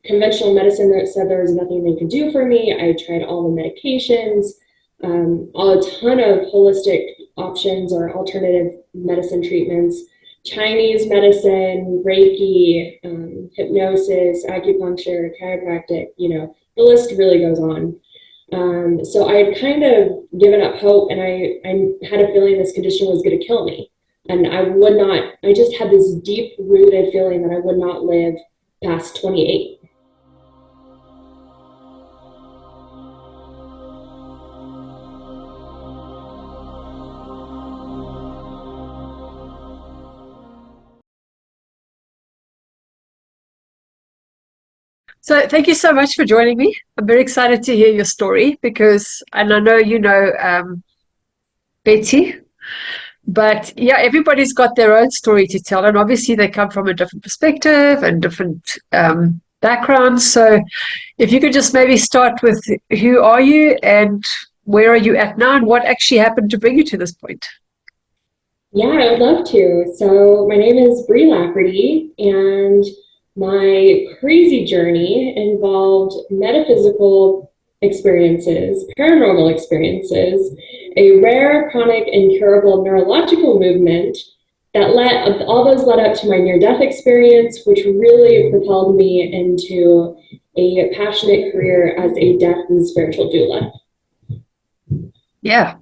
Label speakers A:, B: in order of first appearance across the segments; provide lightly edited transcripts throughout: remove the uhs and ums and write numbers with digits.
A: conventional medicine that said there was nothing they could do for me. I tried all the medications, a ton of holistic options or alternative medicine treatments, Chinese medicine, Reiki, hypnosis, acupuncture, chiropractic, the list really goes on. So I had kind of given up hope, and I had a feeling this condition was going to kill me. And I just had this deep rooted feeling that I would not live past 28.
B: So thank you so much for joining me. I'm very excited to hear your story because, and I know you know Betsy, but yeah, everybody's got their own story to tell, and obviously they come from a different perspective and different backgrounds. So if you could just maybe start with who are you and where are you at now and what actually happened to bring you to this point?
A: Yeah, I would love to. So my name is Brianna Lafferty, and my crazy journey involved metaphysical experiences, paranormal experiences, a rare, chronic, incurable neurological movement that all those led up to my near-death experience, which really propelled me into a passionate career as a death and spiritual doula.
B: Yeah.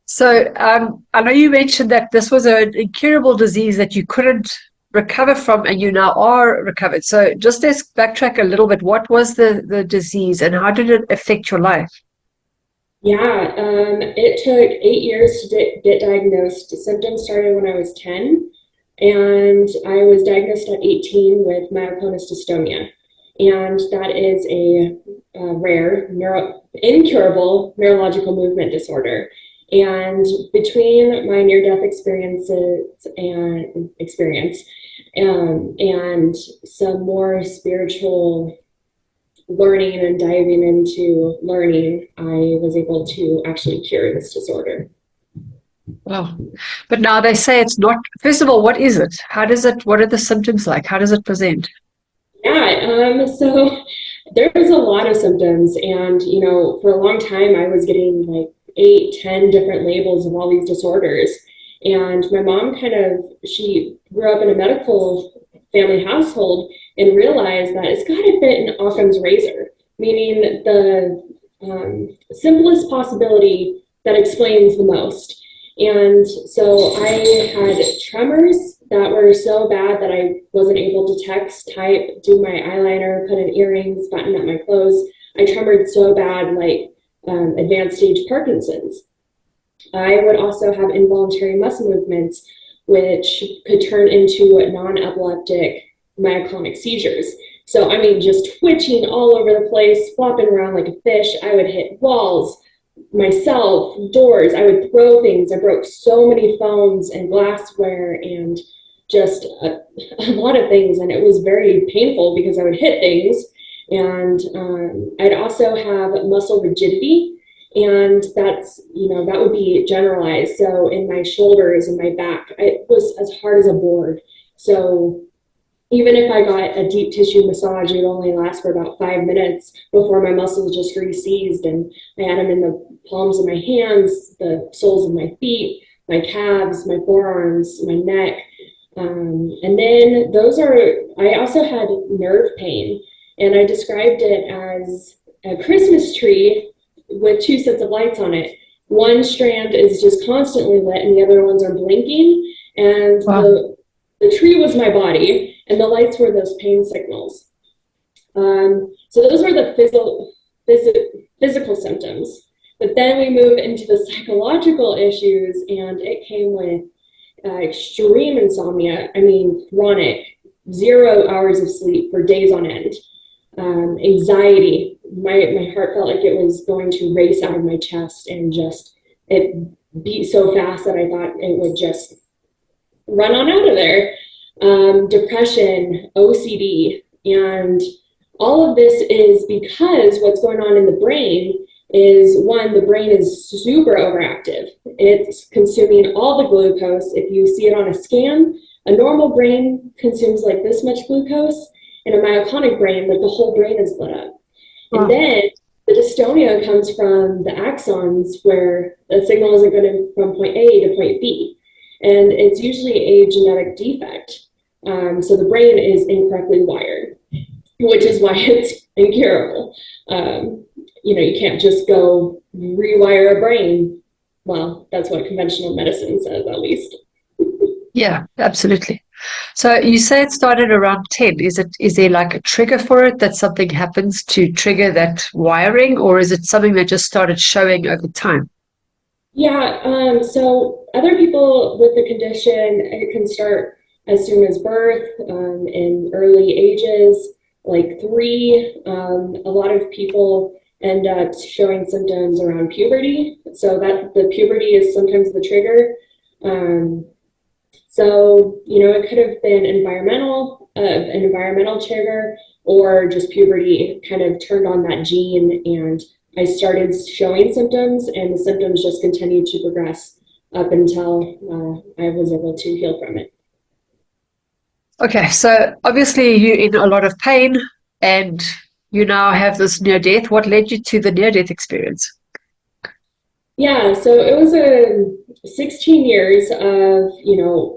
B: So I know you mentioned that this was an incurable disease that you couldn't recover from, and you now are recovered. So just let's backtrack a little bit. What was the disease and how did it affect your life?
A: Yeah, it took 8 years to get diagnosed. The symptoms started when I was 10, and I was diagnosed at 18 with Myoclonis Dystonia. And that is a rare, incurable neurological movement disorder. And between my near-death experience and some more spiritual learning and diving into learning, I was able to actually cure this disorder.
B: Wow. But now they say it's not, first of all, what is it? What are the symptoms like? How does it present?
A: Yeah, so there's a lot of symptoms, and for a long time I was getting like 8, 10 different labels of all these disorders. And my mom she grew up in a medical family household and realized that it's got to fit in Occam's razor, meaning the simplest possibility that explains the most. And so I had tremors that were so bad that I wasn't able to text, type, do my eyeliner, put in earrings, button up my clothes. I tremored so bad, like advanced stage Parkinson's. I would also have involuntary muscle movements, which could turn into non-epileptic myoclonic seizures. So, I mean, just twitching all over the place, flopping around like a fish. I would hit walls, myself, doors. I would throw things. I broke so many phones and glassware and just a lot of things. And it was very painful because I would hit things. And I'd also have muscle rigidity. And that would be generalized. So in my shoulders and my back, it was as hard as a board. So even if I got a deep tissue massage, it would only last for about 5 minutes before my muscles just re-seized. And I had them in the palms of my hands, the soles of my feet, my calves, my forearms, my neck. And then I also had nerve pain. And I described it as a Christmas tree with 2 sets of lights on it. One strand is just constantly lit and the other ones are blinking. And wow. The tree was my body and the lights were those pain signals. So those were the physical symptoms. But then we move into the psychological issues, and it came with extreme insomnia. I mean, chronic, 0 hours of sleep for days on end. Anxiety. My heart felt like it was going to race out of my chest, and just it beat so fast that I thought it would just run on out of there. Depression, OCD, and all of this is because what's going on in the brain is, one, the brain is super overactive. It's consuming all the glucose. If you see it on a scan, a normal brain consumes like this much glucose, In a myoclonic brain, like the whole brain is lit up. And
B: Wow.
A: then the dystonia comes from the axons where the signal isn't going from point A to point B. And it's usually a genetic defect. So the brain is incorrectly wired, which is why it's incurable. You can't just go rewire a brain. Well, that's what conventional medicine says, at least.
B: Yeah, absolutely. So you say it started around 10. Is there like a trigger for it that something happens to trigger that wiring, or is it something that just started showing over time?
A: Yeah, so other people with the condition, it can start as soon as birth, in early ages, like 3. A lot of people end up showing symptoms around puberty, so that the puberty is sometimes the trigger. Um, it could have been an environmental trigger, or just puberty kind of turned on that gene, and I started showing symptoms, and the symptoms just continued to progress up until I was able to heal from it.
B: Okay, so obviously you're in a lot of pain and you now have this near death. What led you to the near death experience?
A: Yeah, so it was a 16 years of,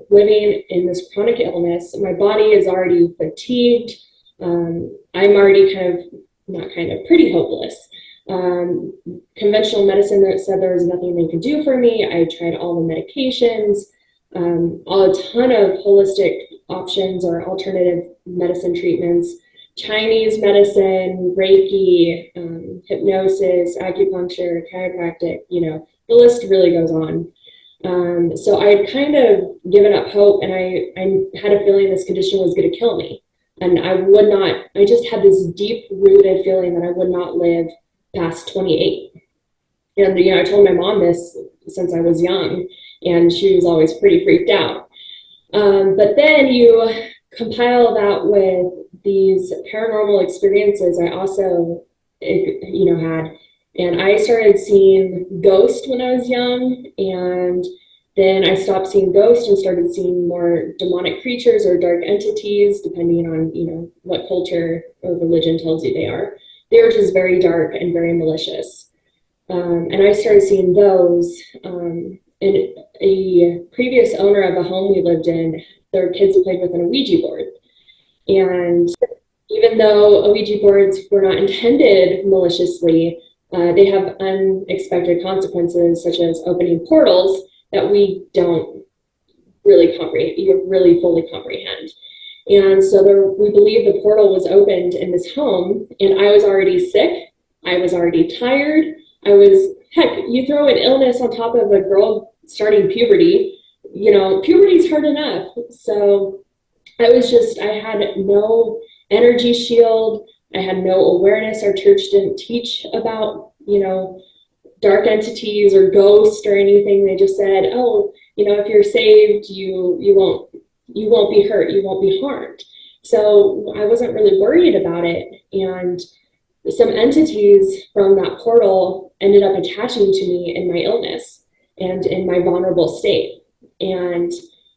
A: living in this chronic illness. My body is already fatigued. I'm already pretty hopeless. Um, Conventional medicine said there was nothing they could do for me. I tried all the medications, a ton of holistic options or alternative medicine treatments, Chinese medicine, Reiki, hypnosis, acupuncture, chiropractic, the list really goes on. So I had kind of given up hope, and I had a feeling this condition was going to kill me. And I just had this deep rooted feeling that I would not live past 28. And, I told my mom this since I was young, and she was always pretty freaked out. But then you compile that with these paranormal experiences I also, had. And I started seeing ghosts when I was young, and then I stopped seeing ghosts and started seeing more demonic creatures or dark entities, depending on, what culture or religion tells you they are. They're just very dark and very malicious. And I started seeing those. And a previous owner of a home we lived in, their kids played with an ouija board. And even though ouija boards were not intended maliciously, they have unexpected consequences, such as opening portals that we don't really fully comprehend. And so we believe the portal was opened in this home, and I was already sick. I was already tired. Heck, you throw an illness on top of a girl starting puberty, puberty's hard enough. So I had no energy shield. I had no awareness. Our church didn't teach about, dark entities or ghosts or anything. They just said, oh, if you're saved, you won't be hurt, you won't be harmed. So I wasn't really worried about it. And some entities from that portal ended up attaching to me in my illness and in my vulnerable state. And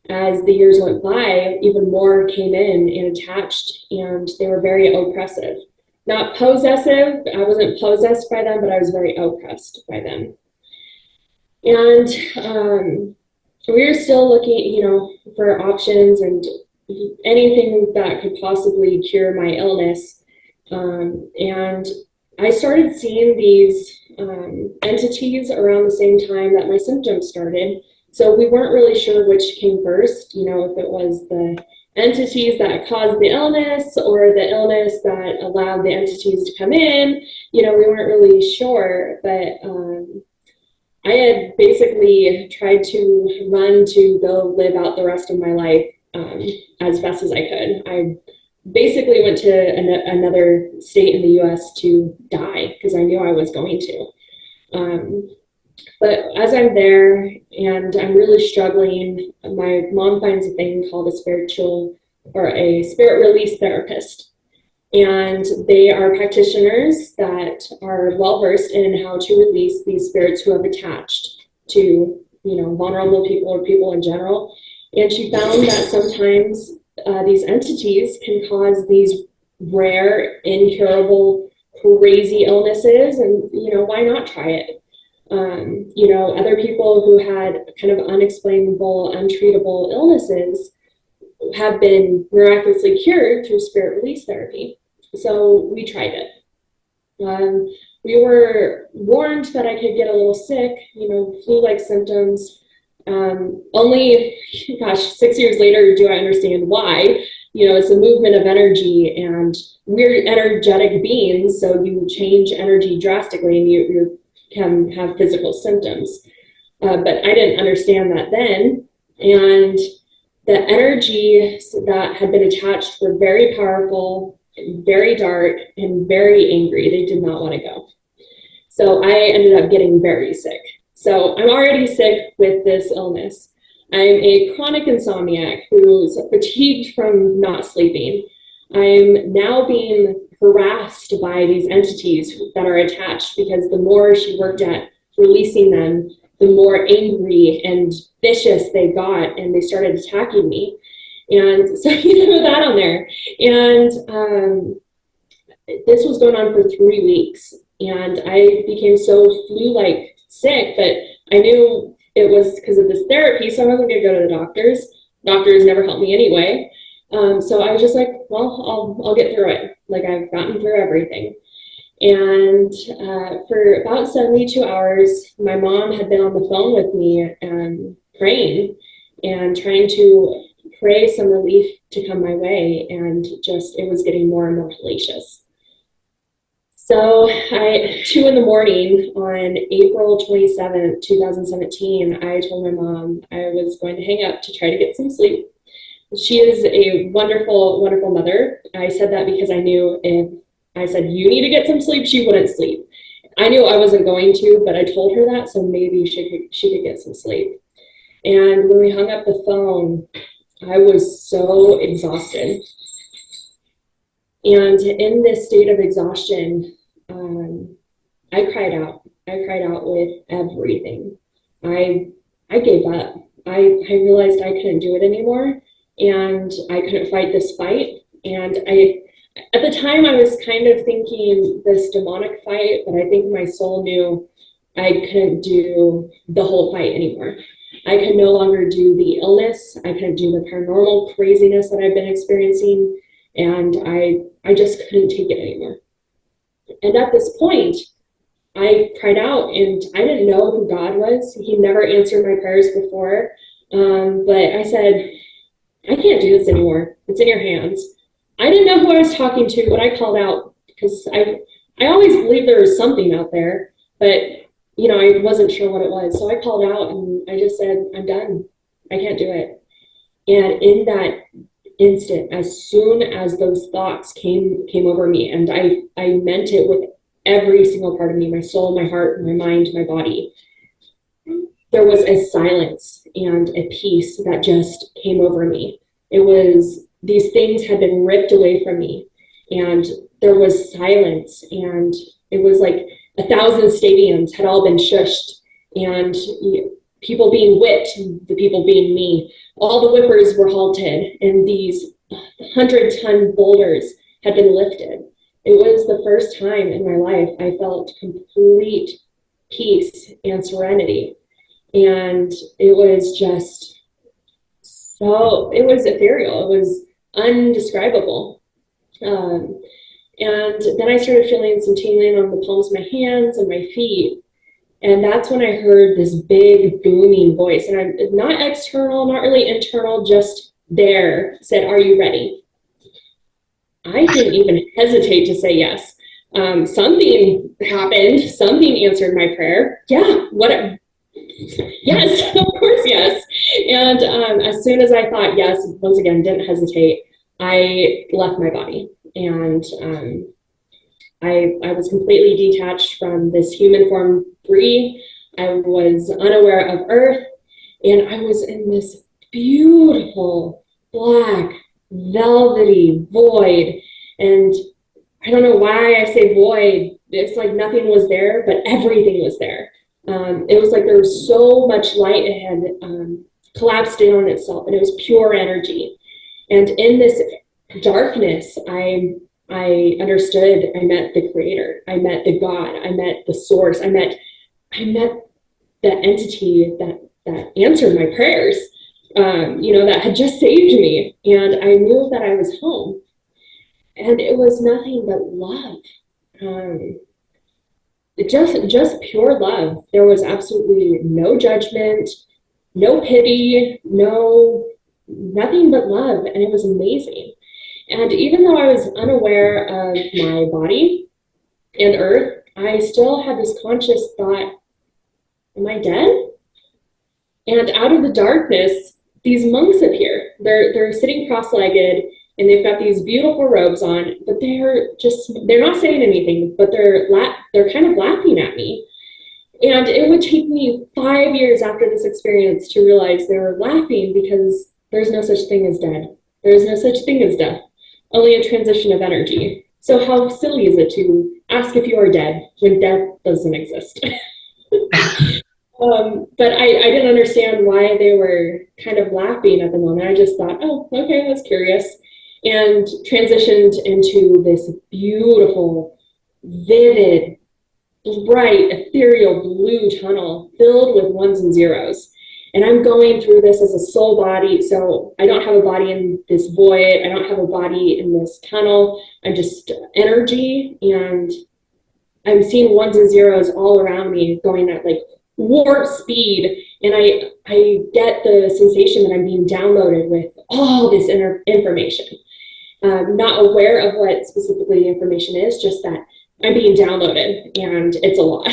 A: as the years went by, even more came in and attached, and they were very oppressive. Not possessive, I wasn't possessed by them, but I was very oppressed by them. And we were still looking, for options and anything that could possibly cure my illness. And I started seeing these entities around the same time that my symptoms started. So we weren't really sure which came first, if it was the entities that caused the illness or the illness that allowed the entities to come in. We weren't really sure, but I had basically tried to run to go live out the rest of my life as best as I could. I basically went to another state in the US to die because I knew I was going to. But as I'm there and I'm really struggling, my mom finds a thing called a spirit release therapist. And they are practitioners that are well versed in how to release these spirits who have attached to, vulnerable people or people in general. And she found that sometimes these entities can cause these rare, incurable, crazy illnesses, and why not try it? Other people who had kind of unexplainable, untreatable illnesses have been miraculously cured through spirit release therapy. So we tried it. We were warned that I could get a little sick, flu-like symptoms. Only, gosh, 6 years later do I understand why. It's a movement of energy, and we're energetic beings, so you change energy drastically and you can have physical symptoms. But I didn't understand that then. And the energies that had been attached were very powerful, very dark, and very angry. They did not want to go. So I ended up getting very sick. So I'm already sick with this illness. I'm a chronic insomniac who's fatigued from not sleeping. I'm now being harassed by these entities that are attached, because the more she worked at releasing them, the more angry and vicious they got, and they started attacking me. And so you know that on there. And this was going on for 3 weeks, and I became so flu-like sick that I knew it was because of this therapy, so I wasn't going to go to the doctors. Doctors never helped me anyway. So I was just like, well, I'll get through it. Like, I've gotten through everything. And for about 72 hours, my mom had been on the phone with me praying and trying to pray some relief to come my way. And just, it was getting more and more hellacious. So 2 in the morning on April 27th, 2017, I told my mom I was going to hang up to try to get some sleep. She is a wonderful, wonderful mother. I said that because I knew if I said, you need to get some sleep, she wouldn't sleep. I knew I wasn't going to, but I told her that, so maybe she could get some sleep. And when we hung up the phone, I was so exhausted. And in this state of exhaustion, I cried out. I cried out with everything. I gave up. I realized I couldn't do it anymore, and I couldn't fight this fight. And at the time, I was kind of thinking this demonic fight, but I think my soul knew I couldn't do the whole fight anymore. I could no longer do the illness. I couldn't do the paranormal craziness that I've been experiencing, and I just couldn't take it anymore. And at this point, I cried out, and I didn't know who God was. He never answered my prayers before, but I said, I can't do this anymore. It's in your hands. I didn't know who I was talking to when I called out, because I always believed there was something out there, but I wasn't sure what it was. So I called out and I just said, I'm done. I can't do it. And in that instant, as soon as those thoughts came over me, and I meant it with every single part of me, my soul, my heart, my mind, my body, there was a silence and a peace that just came over me. It was, these things had been ripped away from me, and there was silence, and it was like 1,000 stadiums had all been shushed, and people being whipped, the people being me. All the whippers were halted, and these 100-ton boulders had been lifted. It was the first time in my life I felt complete peace and serenity. And it was just so, it was ethereal. It was undescribable. And then I started feeling some tingling on the palms of my hands and my feet. And that's when I heard this big booming voice. And I'm not external, not really internal, just there, said, are you ready? I didn't even hesitate to say yes. Something happened. Something answered my prayer. Yeah, what? Yes, of course, yes. And as soon as I thought yes, once again, didn't hesitate, I left my body. And I was completely detached from this human form, free. I was unaware of earth, and I was in this beautiful black velvety void. And I don't know why I say void. It's like nothing was there, but everything was there. It was like there was so much light. It had collapsed in on itself, and it was pure energy. And in this darkness, I I understood, I met the creator, I met the God, I met the source, I met the entity that answered my prayers, that had just saved me. And I knew that I was home. And it was nothing but love. Um, just pure love. There was absolutely no judgment, no pity, nothing but love. And it was amazing. And even though I was unaware of my body and earth, I still had this conscious thought, am I dead? And out of the darkness, these monks appear. They're sitting cross-legged and they've got these beautiful robes on, but they're not saying anything, but they're kind of laughing at me. And it would take me 5 years after this experience to realize they were laughing because there's no such thing as dead. There is no such thing as death, only a transition of energy. So how silly is it to ask if you are dead when death doesn't exist? But I didn't understand why they were kind of laughing at the moment. I just thought, oh, okay, that's curious. And transitioned into this beautiful, vivid, bright, ethereal blue tunnel filled with ones and zeros. And I'm going through this as a soul body. So I don't have a body in this void. I don't have a body in this tunnel. I'm just energy. And I'm seeing ones and zeros all around me going at like warp speed. And I get the sensation that I'm being downloaded with all this information. Not aware of what specifically the information is, just that I'm being downloaded and it's a lot.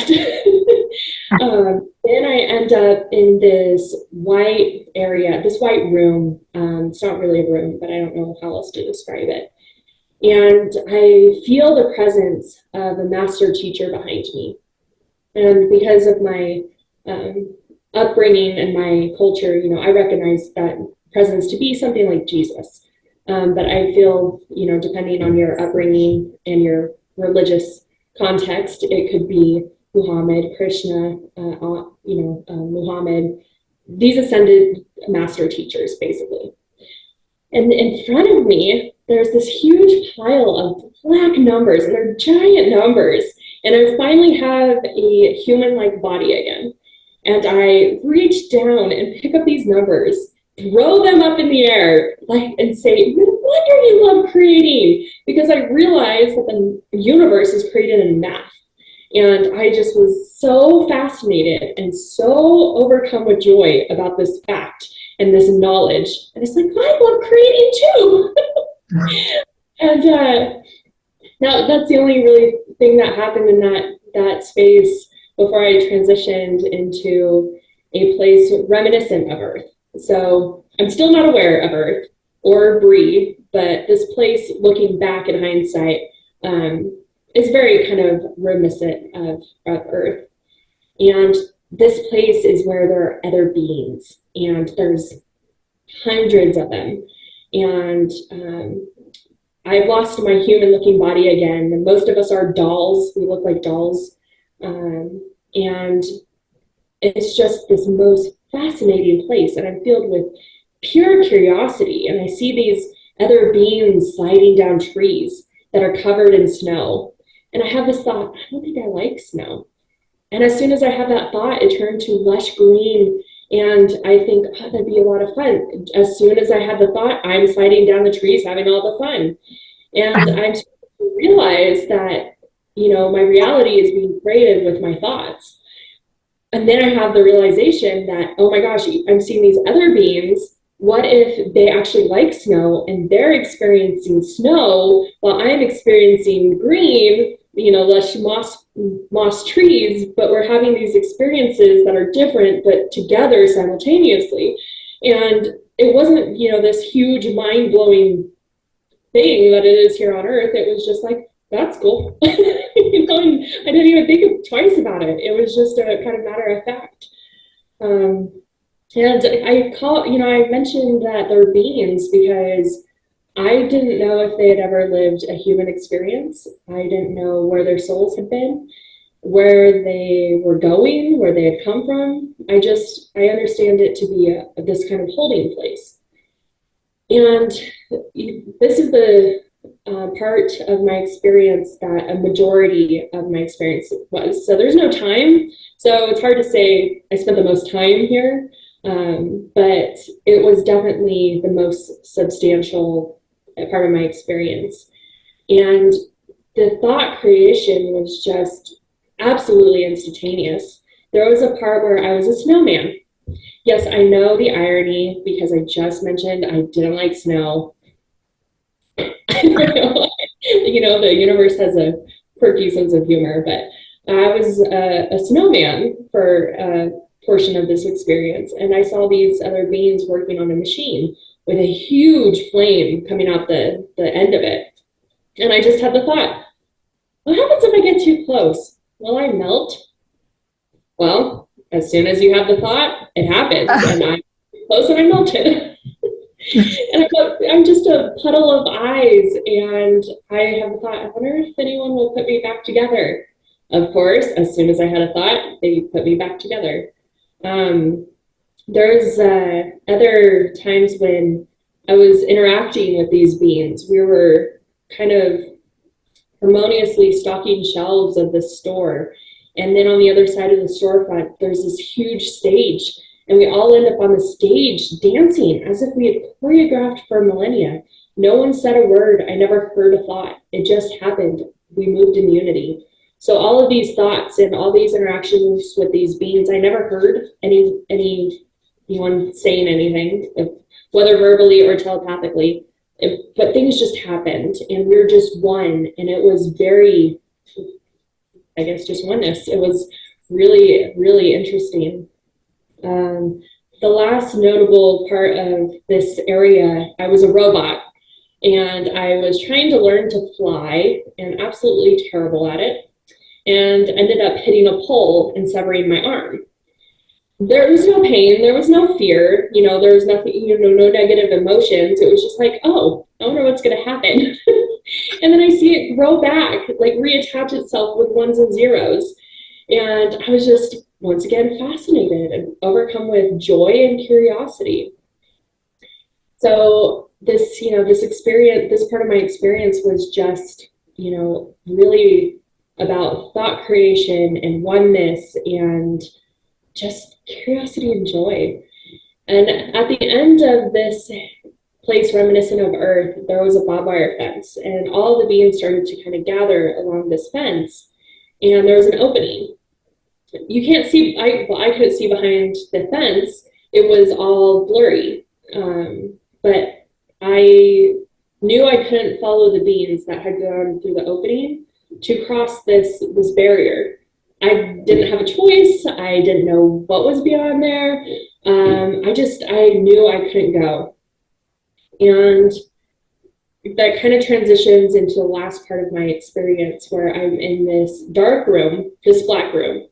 A: Then I end up in this white area, this white room. It's not really a room, but I don't know how else to describe it. And I feel the presence of a master teacher behind me. And because of my upbringing and my culture, I recognize that presence to be something like Jesus. But I feel, depending on your upbringing and your religious context, it could be Muhammad, Krishna, Muhammad, these ascended master teachers, basically. And in front of me, there's this huge pile of black numbers, and they're giant numbers. And I finally have a human-like body again. And I reach down and pick up these numbers, throw them up in the air, and say, no wonder you love creating, because I realized that the universe is created in math. And I just was so fascinated and so overcome with joy about this fact and this knowledge. And it's like, I love creating too. And now that's the only really thing that happened in that space before I transitioned into a place reminiscent of Earth. So I'm still not aware of Earth or Bree, but this place, looking back in hindsight, is very kind of reminiscent of Earth. And this place is where there are other beings, and there's hundreds of them. And I've lost my human-looking body again. And most of us are dolls. We look like dolls. And it's just this most fascinating place. And I'm filled with pure curiosity. And I see these other beings sliding down trees that are covered in snow. And I have this thought, I don't think I like snow. And as soon as I have that thought, it turned to lush green. And I think, oh, that'd be a lot of fun. As soon as I had the thought, I'm sliding down the trees, having all the fun. And I'm starting to realize that, my reality is being created with my thoughts. And then I have the realization that, oh my gosh, I'm seeing these other beings. What if they actually like snow and they're experiencing snow while I'm experiencing green, lush moss trees, but we're having these experiences that are different, but together simultaneously. And it wasn't, this huge mind-blowing thing that it is here on Earth. It was just like, that's cool. And I didn't even think twice about it. It was just a kind of matter of fact. And I mentioned that they're beings because I didn't know if they had ever lived a human experience. I didn't know where their souls had been, where they were going, where they had come from. I understand it to be this kind of holding place. And this is the part of my experience that a majority of my experience was. So there's no time. So it's hard to say I spent the most time here, but it was definitely the most substantial part of my experience. And the thought creation was just absolutely instantaneous. There was a part where I was a snowman. Yes, I know the irony because I just mentioned I didn't like snow. You know, the universe has a quirky sense of humor, but I was a snowman for a portion of this experience, and I saw these other beings working on a machine with a huge flame coming out the end of it. And I just had the thought, what happens if I get too close? Will I melt? Well, as soon as you have the thought, it happens, and I'm close and I melted. And I'm just a puddle of eyes, and I have the thought, I wonder if anyone will put me back together. Of course, as soon as I had a thought, they put me back together. There's other times when I was interacting with these beings. We were kind of harmoniously stocking shelves of the store. And then on the other side of the storefront, there's this huge stage. And we all end up on the stage dancing as if we had choreographed for millennia. No one said a word. I never heard a thought. It just happened. We moved in unity. So all of these thoughts and all these interactions with these beings, I never heard anyone saying anything, whether verbally or telepathically. But things just happened, and we were just one. And it was very, I guess, just oneness. It was really, really interesting. The last notable part of this area, I was a robot, and I was trying to learn to fly and absolutely terrible at it, and ended up hitting a pole and severing my arm. There was no pain, there was no fear, you know, there was nothing, you know, no negative emotions. It was just like, oh, I wonder what's going to happen. And then I see it grow back, like reattach itself with ones and zeros. And I was just, once again, fascinated and overcome with joy and curiosity. So this, you know, this experience, this part of my experience was just, you know, really about thought creation and oneness and just curiosity and joy. And at the end of this place reminiscent of Earth, there was a barbed wire fence, and all the beings started to kind of gather along this fence, and there was an opening. You can't see, I couldn't see behind the fence. It was all blurry. But I knew I couldn't follow the beings that had gone through the opening to cross this barrier. I didn't have a choice. I didn't know what was beyond there. I knew I couldn't go. And that kind of transitions into the last part of my experience where I'm in this dark room, this black room.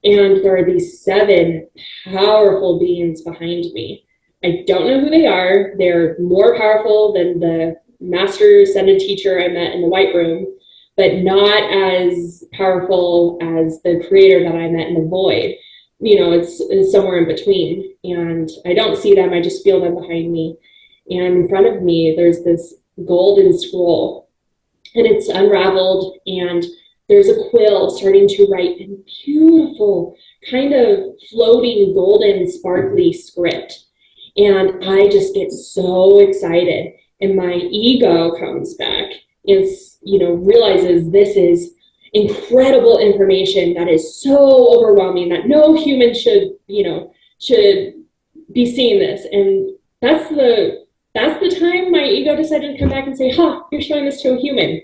A: And there are these 7 powerful beings behind me. I don't know who they are. They're more powerful than the master ascended teacher I met in the white room, but not as powerful as the creator that I met in the void. You know, it's somewhere in between. And I don't see them. I just feel them behind me. And in front of me, there's this golden scroll, and it's unraveled, and there's a quill starting to write in beautiful, kind of floating, golden, sparkly script. And I just get so excited, and my ego comes back and, you know, realizes this is incredible information that is so overwhelming that no human should be seeing this. And that's the time my ego decided to come back and say, you're showing this to a human.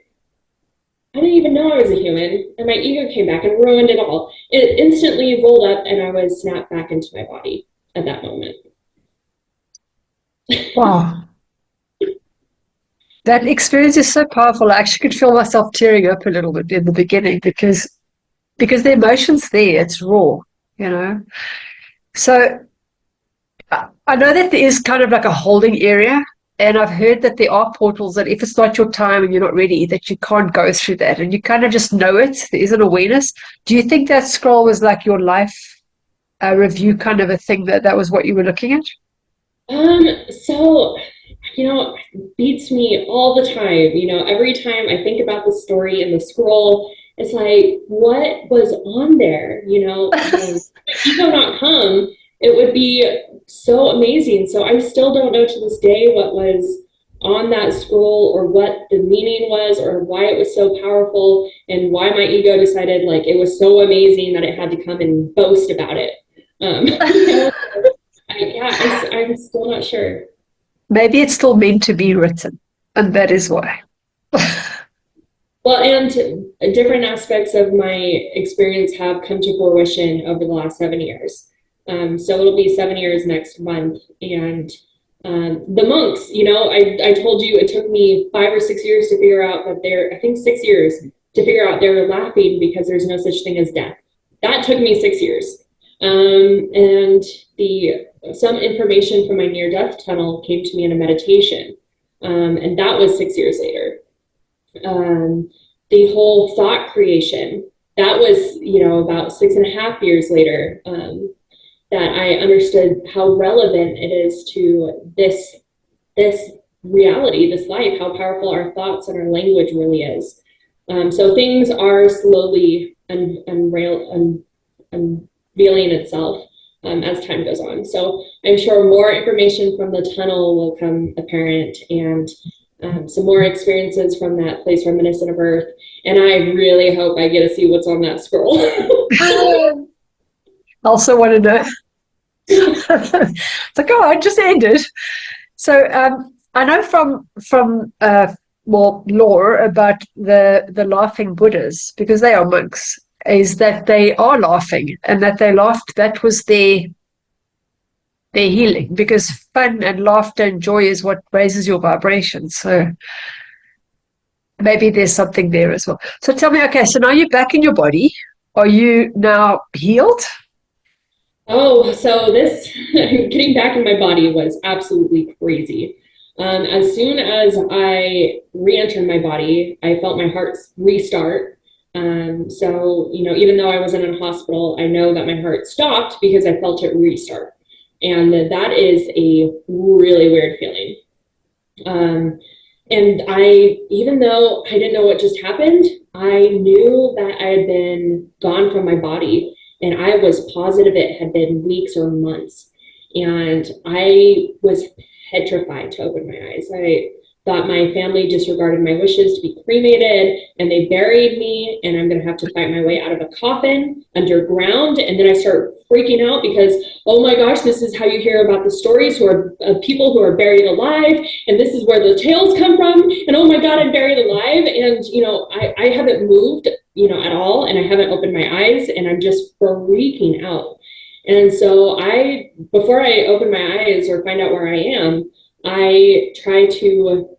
A: I didn't even know I was a human, and my ego came back and ruined it all. It instantly rolled up, and I was snapped back into my body at that moment.
B: Wow. That experience is so powerful. I actually could feel myself tearing up a little bit in the beginning because the emotion's there. It's raw, you know. So I know that there is kind of like a holding area, and I've heard that there are portals that if it's not your time and you're not ready, that you can't go through that, and you kind of just know it. There is an awareness. Do you think that scroll was like your life review kind of a thing, that was what you were looking at?
A: So, beats me all the time. Every time I think about the story and the scroll, it's like, what was on there? Ego not come, it would be so amazing. So I still don't know to this day what was on that scroll or what the meaning was or why it was so powerful and why my ego decided like it was so amazing that it had to come and boast about it. I'm still not sure.
B: Maybe it's still meant to be written, and that is why.
A: Well, and different aspects of my experience have come to fruition over the last 7 years. So it'll be 7 years next month. And the monks, I told you it took me 5 or 6 years to figure out that I think 6 years to figure out they're laughing because there's no such thing as death. That took me 6 years. And some information from my near-death tunnel came to me in a meditation. And that was 6 years later. The whole thought creation, that was, about 6.5 years later, that I understood how relevant it is to this reality, this life, how powerful our thoughts and our language really is. So things are slowly unveiling itself as time goes on. So I'm sure more information from the tunnel will come apparent, and some more experiences from that place reminiscent of Earth. And I really hope I get to see what's on that scroll.
B: Also want to know. It's like, oh, I just ended. So I know from more lore about the laughing Buddhas, because they are monks, is that they are laughing and that they laughed. That was their healing, because fun and laughter and joy is what raises your vibration. So maybe there's something there as well. So tell me, okay, so now you're back in your body. Are you now healed?
A: Oh, so this getting back in my body was absolutely crazy. As soon as I re-entered my body, I felt my heart restart. So, even though I wasn't in a hospital, I know that my heart stopped because I felt it restart. And that is a really weird feeling. And even though I didn't know what just happened, I knew that I had been gone from my body, and I was positive it had been weeks or months. And I was petrified to open my eyes. I thought my family disregarded my wishes to be cremated, and they buried me, and I'm going to have to fight my way out of a coffin underground. And then I start freaking out because, oh my gosh, this is how you hear about the stories who are people who are buried alive, and this is where the tales come from. And oh my God, I'm buried alive. And, I haven't moved, at all, and I haven't opened my eyes, and I'm just freaking out. And so before I open my eyes or find out where I am, I try to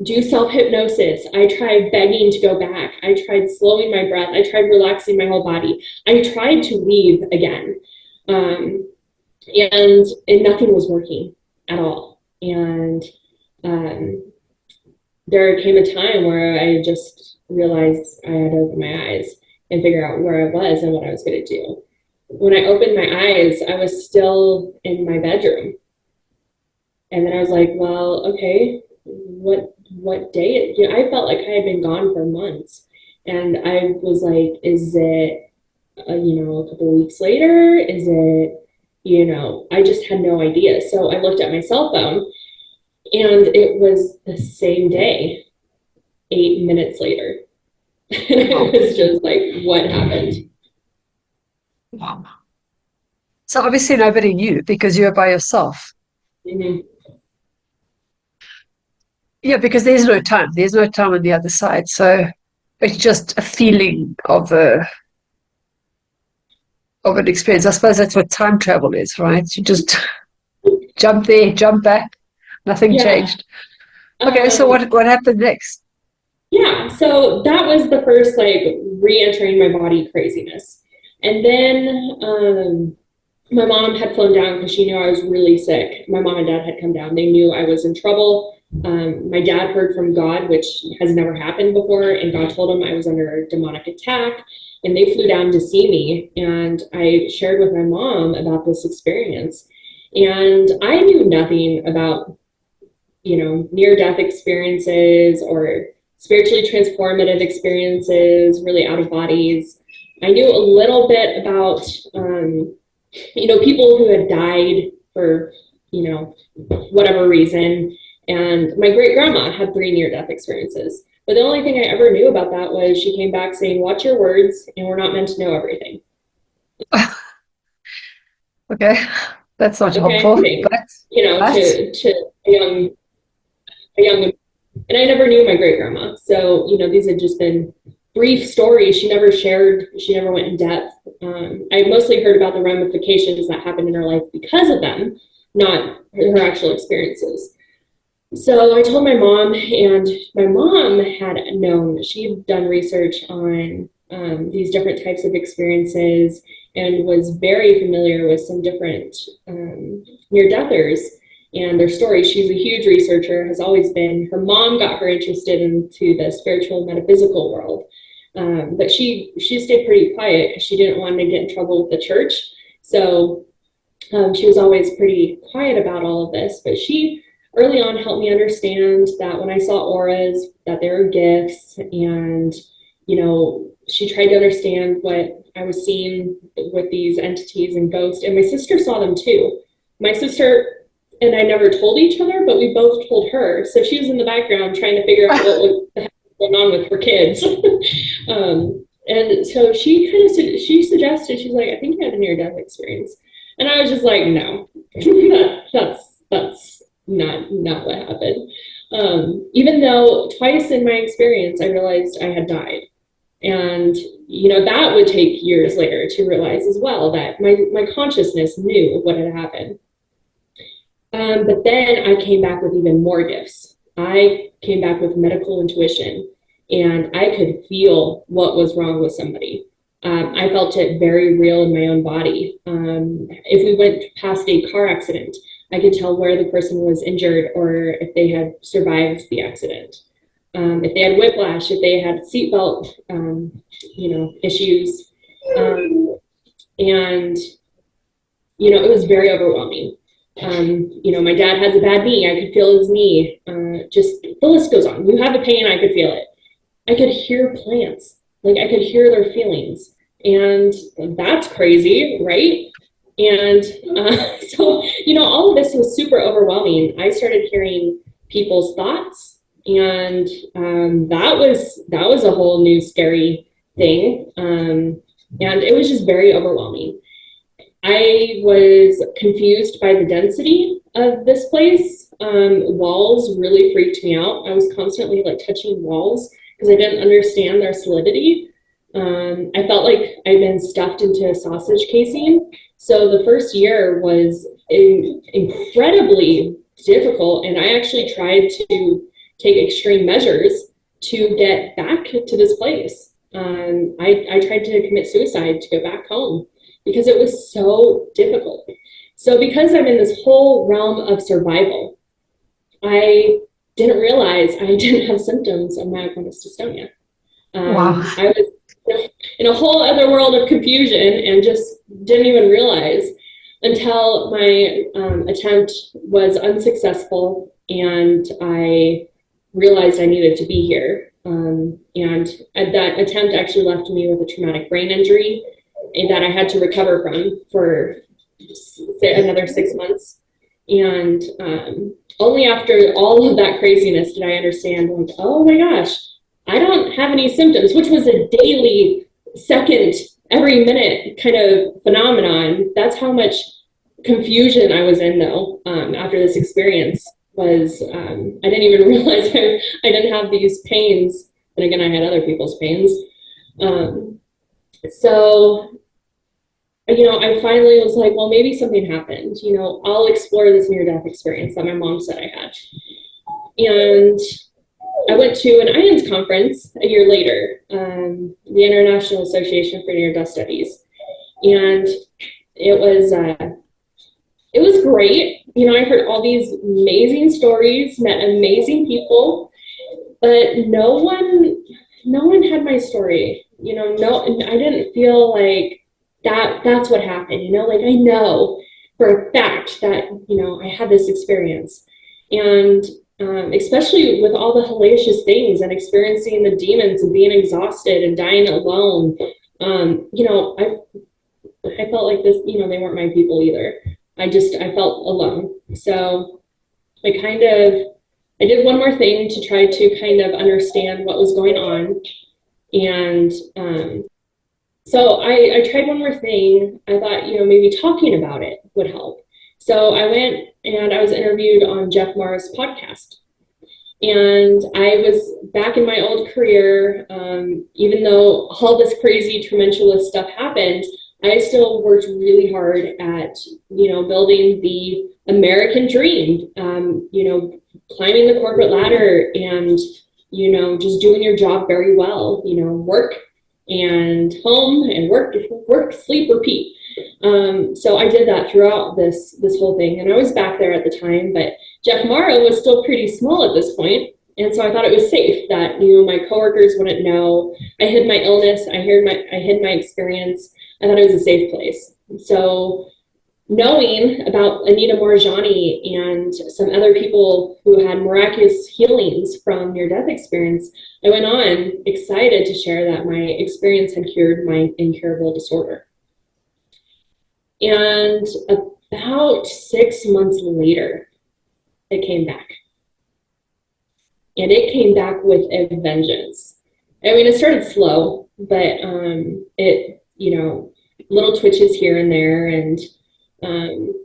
A: do self-hypnosis. I tried begging to go back. I tried slowing my breath. I tried relaxing my whole body. I tried to leave again. And nothing was working at all. And there came a time where I just realized I had to open my eyes and figure out where I was and what I was going to do. When I opened my eyes, I was still in my bedroom. And then I was like, well, okay, what day? I felt like I had been gone for months. And I was like, is it, a couple of weeks later? Is it, I just had no idea. So I looked at my cell phone, and it was the same day, 8 minutes later. And it was just like, what happened?
B: Wow. So obviously nobody knew because you were by yourself.
A: Mm-hmm.
B: Yeah, because there's no time. There's no time on the other side. So it's just a feeling of an experience. I suppose that's what time travel is, right? You just jump there, jump back, nothing changed. Okay, so what happened next?
A: Yeah, so that was the first re-entering my body craziness. And then my mom had flown down because she knew I was really sick. My mom and dad had come down. They knew I was in trouble. My dad heard from God, which has never happened before, and God told him I was under a demonic attack. And they flew down to see me, and I shared with my mom about this experience. And I knew nothing about, near-death experiences or spiritually transformative experiences, really out of bodies. I knew a little bit about, people who had died for, whatever reason. And my great grandma had 3 near-death experiences. But the only thing I ever knew about that was she came back saying, watch your words, and we're not meant to know everything.
B: Okay, that's not
A: Okay,
B: helpful, but
A: to a young, and I never knew my great grandma. So, these had just been brief stories. She never shared, she never went in depth. I mostly heard about the ramifications that happened in her life because of them, not her actual experiences. So I told my mom, and my mom had known, she'd done research on these different types of experiences and was very familiar with some different near-deathers and their stories. She's a huge researcher, has always been. Her mom got her interested into the spiritual metaphysical world. But she stayed pretty quiet because she didn't want to get in trouble with the church. So she was always pretty quiet about all of this. But she early on helped me understand that when I saw auras, that there were gifts, and she tried to understand what I was seeing with these entities and ghosts. And my sister saw them too. My sister and I never told each other, but we both told her. So she was in the background trying to figure out what was going on with her kids. And so she suggested, she's like, I think you had a near-death experience. And I was just like, no, that's not what happened. Even though twice in my experience, I realized I had died. And, that would take years later to realize as well that my consciousness knew what had happened. But then I came back with even more gifts. I came back with medical intuition, and I could feel what was wrong with somebody. I felt it very real in my own body. If we went past a car accident, I could tell where the person was injured or if they had survived the accident. If they had whiplash, if they had seatbelt, issues. And, it was very overwhelming. My dad has a bad knee. I could feel his knee. Just the list goes on. You have a pain, I could feel it. I could hear plants. Like I could hear their feelings. And that's crazy, right? And so, all of this was super overwhelming. I started hearing people's thoughts, and that was a whole new scary thing. And it was just very overwhelming. I was confused by the density of this place. Walls really freaked me out. I was constantly touching walls because I didn't understand their solidity. I felt like I'd been stuffed into a sausage casing. So the first year was incredibly difficult, and I actually tried to take extreme measures to get back to this place. I tried to commit suicide to go back home because it was so difficult. So because I'm in this whole realm of survival, I didn't realize I didn't have symptoms of Myoclonis Dystonia.
B: Wow.
A: I was in a whole other world of confusion and just didn't even realize until my attempt was unsuccessful and I realized I needed to be here. And that attempt actually left me with a traumatic brain injury that I had to recover from for another 6 months. And only after all of that craziness did I understand, oh my gosh, I don't have any symptoms, which was a daily, second, every minute kind of phenomenon. That's how much confusion I was in, though, after this experience. Was I didn't even realize I didn't have these pains. And again, I had other people's pains. So, I finally was like, well, maybe something happened. I'll explore this near-death experience that my mom said I had. And I went to an IANS conference a year later, the International Association for Near-Death Studies. And it was great. I heard all these amazing stories, met amazing people, but no one had my story. I didn't feel like that's what happened. I know for a fact that, I had this experience. And especially with all the hellacious things and experiencing the demons and being exhausted and dying alone, I felt like this, they weren't my people either. I felt alone. So I did one more thing to try to kind of understand what was going on. And so I tried one more thing. I thought, maybe talking about it would help. So I went and I was interviewed on Jeff Marr's podcast. And I was back in my old career, even though all this crazy tumultuous stuff happened, I still worked really hard at, building the American dream, climbing the corporate ladder and, just doing your job very well, work and home and work, sleep, repeat. So I did that throughout this whole thing. And I was back there at the time, but Jeff Marra was still pretty small at this point. And so I thought it was safe that, my coworkers wouldn't know. I hid my illness. I hid my experience. I thought it was a safe place. So knowing about Anita Morjani and some other people who had miraculous healings from near-death experience, I went on excited to share that my experience had cured my incurable disorder. And about 6 months later, it came back. And it came back with a vengeance. I mean, it started slow, but it, little twitches here and there. And,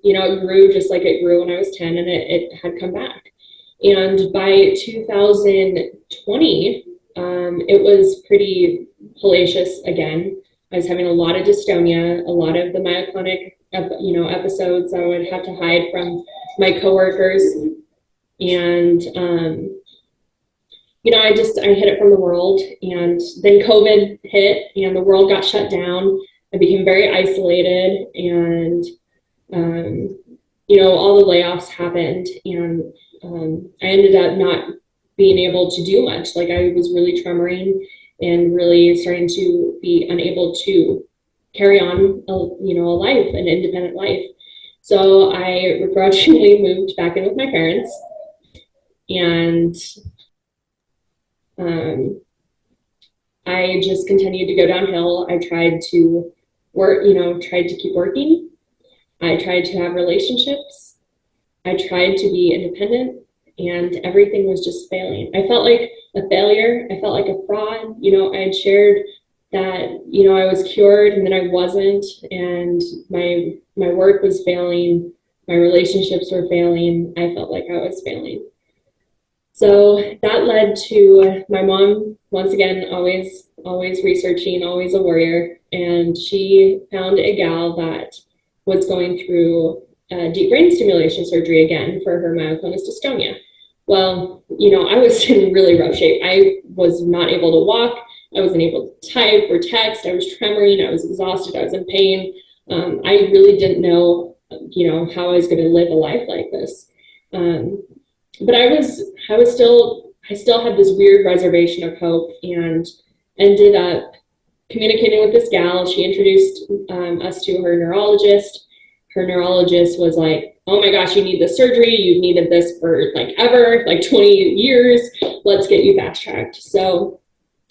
A: it grew just like it grew when I was 10, and it had come back. And by 2020, it was pretty hellacious again. I was having a lot of dystonia, a lot of the myoclonic, episodes I would have to hide from my coworkers. And, I hid it from the world. And then COVID hit and the world got shut down. I became very isolated, and, all the layoffs happened, and I ended up not being able to do much. Like, I was really tremoring and really starting to be unable to carry on a life, an independent life. So I gradually moved back in with my parents, and I just continued to go downhill. I tried to work, tried to keep working. I tried to have relationships. I tried to be independent, and everything was just failing. I felt like a failure. I felt like a fraud. I had shared that, I was cured, and then I wasn't, and my work was failing. My relationships were failing. I felt like I was failing. So that led to my mom, once again, always researching, always a warrior. And she found a gal that was going through deep brain stimulation surgery again for her myoclonis dystonia. Well, I was in really rough shape. I was not able to walk. I wasn't able to type or text. I was tremoring. I was exhausted. I was in pain. I really didn't know, how I was going to live a life like this. But I still had this weird reservation of hope, and ended up communicating with this gal. She introduced us to her neurologist. Her neurologist was like, "Oh my gosh, you need this surgery. You've needed this for ever, 20 years. Let's get you fast tracked." So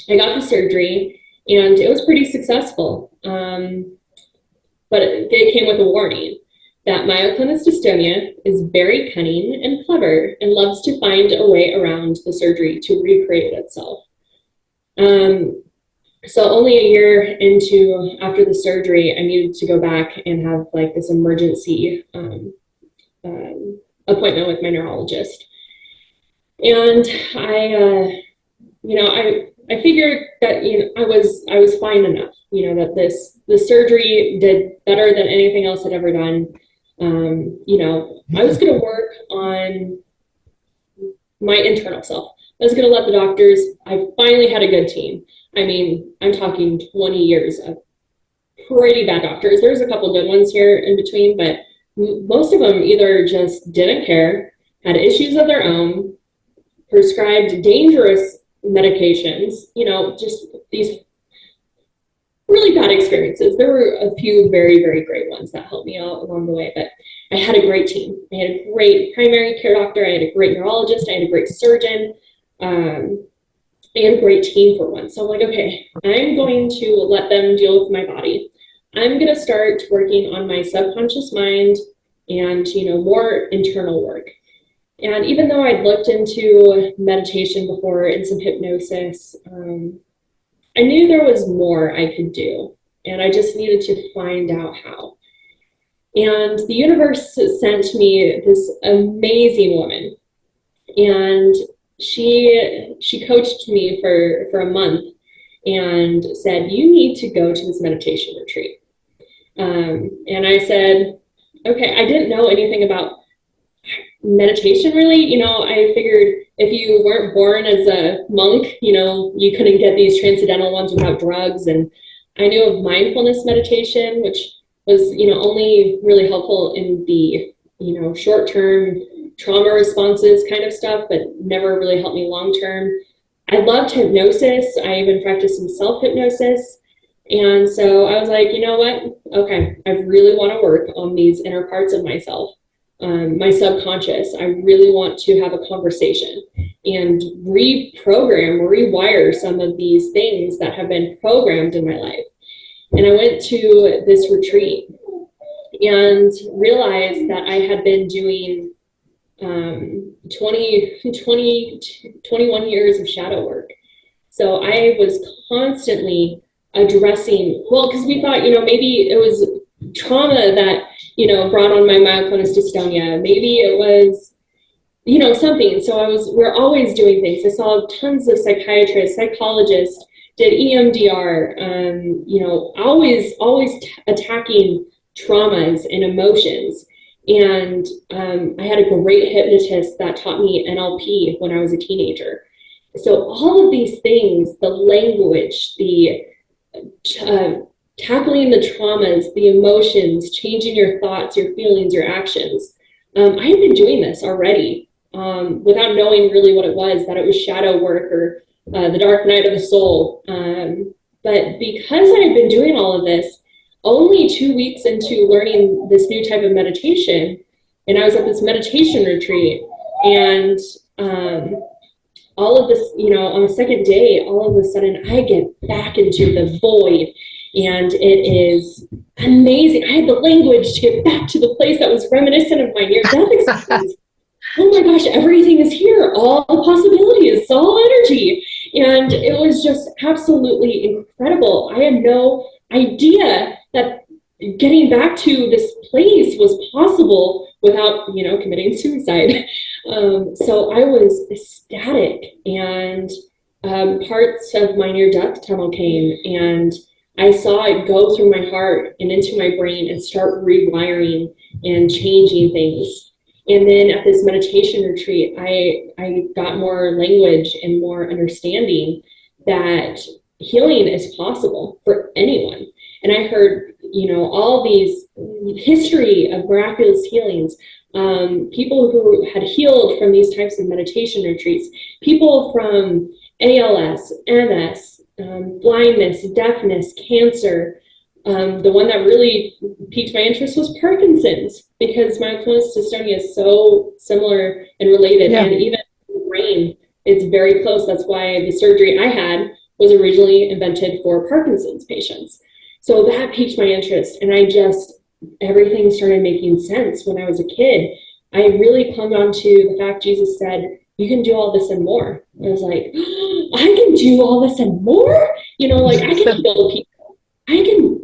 A: I got the surgery, and it was pretty successful. But it came with a warning that myoclonis dystonia is very cunning and clever and loves to find a way around the surgery to recreate itself. So only a year after the surgery, I needed to go back and have this emergency appointment with my neurologist. And I figured that I was fine enough. That the surgery did better than anything else I'd ever done. I was going to work on my internal self. I was going to let the doctors. I finally had a good team. I mean, I'm talking 20 years of pretty bad doctors. There's a couple good ones here in between, but most of them either just didn't care, had issues of their own, prescribed dangerous medications, just these really bad experiences. There were a few very, very great ones that helped me out along the way, but I had a great team. I had a great primary care doctor. I had a great neurologist. I had a great surgeon. I had a great team for once. So I'm like, okay, I'm going to let them deal with my body. I'm going to start working on my subconscious mind and, more internal work. And even though I'd looked into meditation before and some hypnosis, I knew there was more I could do, and I just needed to find out how. And the universe sent me this amazing woman, and she coached me for a month and said, you need to go to this meditation retreat. And I said, okay. I didn't know anything about meditation really. I figured if you weren't born as a monk, you couldn't get these transcendental ones without drugs. And I knew of mindfulness meditation, which was, only really helpful in the, short-term trauma responses kind of stuff, but never really helped me long-term. I loved hypnosis. I even practiced some self-hypnosis. And so I was like, you know what? Okay, I really want to work on these inner parts of myself. My subconscious. I really want to have a conversation and rewire some of these things that have been programmed in my life. And I went to this retreat and realized that I had been doing 21 years of shadow work. So I was constantly addressing, because we thought, maybe it was trauma that brought on my myoclonis dystonia. Maybe it was, something. So we're always doing things. I saw tons of psychiatrists, psychologists, did EMDR, always attacking traumas and emotions. And I had a great hypnotist that taught me NLP when I was a teenager. So all of these things, the language, the tackling the traumas, the emotions, changing your thoughts, your feelings, your actions. I had been doing this already without knowing really what it was, that it was shadow work or the dark night of the soul. But because I had been doing all of this, only 2 weeks into learning this new type of meditation, and I was at this meditation retreat, and all of this, on the second day, all of a sudden I get back into the void. And it is amazing. I had the language to get back to the place that was reminiscent of my near-death experience. Oh my gosh, everything is here. All possibility is all energy. And it was just absolutely incredible. I had no idea that getting back to this place was possible without, committing suicide. So I was ecstatic, and parts of my near-death tunnel came, and I saw it go through my heart and into my brain and start rewiring and changing things. And then at this meditation retreat, I got more language and more understanding that healing is possible for anyone. And I heard, all these history of miraculous healings, people who had healed from these types of meditation retreats, people from ALS, MS, blindness, deafness, cancer. The one that really piqued my interest was Parkinson's, because myoclonis dystonia is so similar and related. Yeah. And even the brain, it's very close. That's why the surgery I had was originally invented for Parkinson's patients. So that piqued my interest, and everything started making sense when I was a kid. I really clung on to the fact Jesus said, you can do all this and more. I was like, I can do all this and more? I can heal people. I can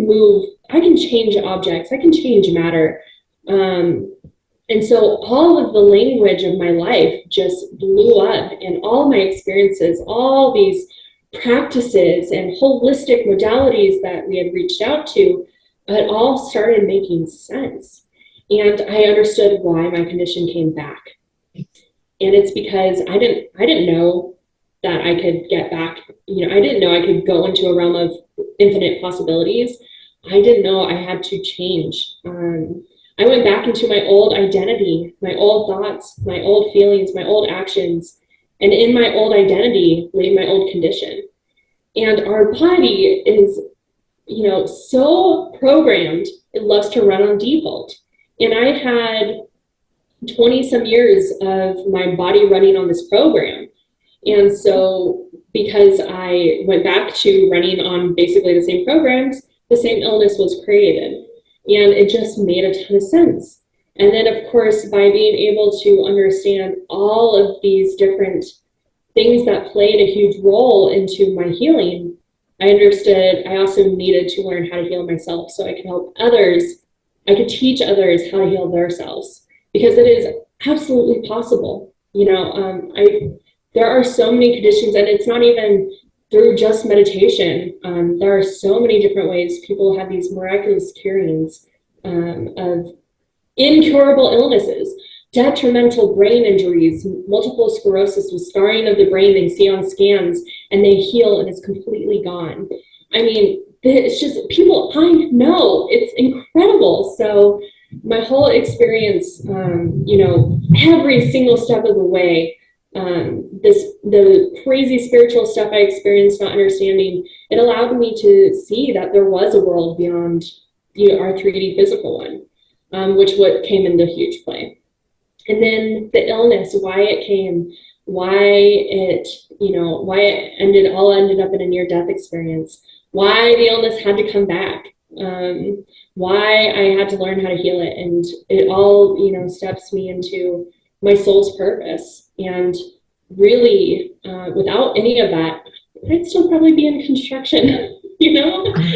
A: move, I can change objects, I can change matter. And so all of the language of my life just blew up, and all my experiences, all these practices and holistic modalities that we had reached out to, it all started making sense. And I understood why my condition came back. And it's because I didn't know that I could get back. I didn't know I could go into a realm of infinite possibilities. I didn't know I had to change. I went back into my old identity, my old thoughts, my old feelings, my old actions. And in my old identity lay my old condition. And our body is, so programmed, it loves to run on default. And I had 20 some years of my body running on this program. And so because I went back to running on basically the same programs, the same illness was created. And it just made a ton of sense. And then, of course, by being able to understand all of these different things that played a huge role into my healing, I understood I also needed to learn how to heal myself so I could help others. I could teach others how to heal themselves, because it is absolutely possible. There are so many conditions, and it's not even through just meditation. There are so many different ways people have these miraculous curings of incurable illnesses, detrimental brain injuries, multiple sclerosis with scarring of the brain they see on scans, and they heal and it's completely gone. I mean, it's just people I know, it's incredible. So my whole experience, every single step of the way, the crazy spiritual stuff I experienced, not understanding, it allowed me to see that there was a world beyond our 3D physical one, which what came into huge play. And then the illness, why it came, why it ended up in a near-death experience, why the illness had to come back, why I had to learn how to heal it. And it all, steps me into my soul's purpose. And really, without any of that, I'd still probably be in construction,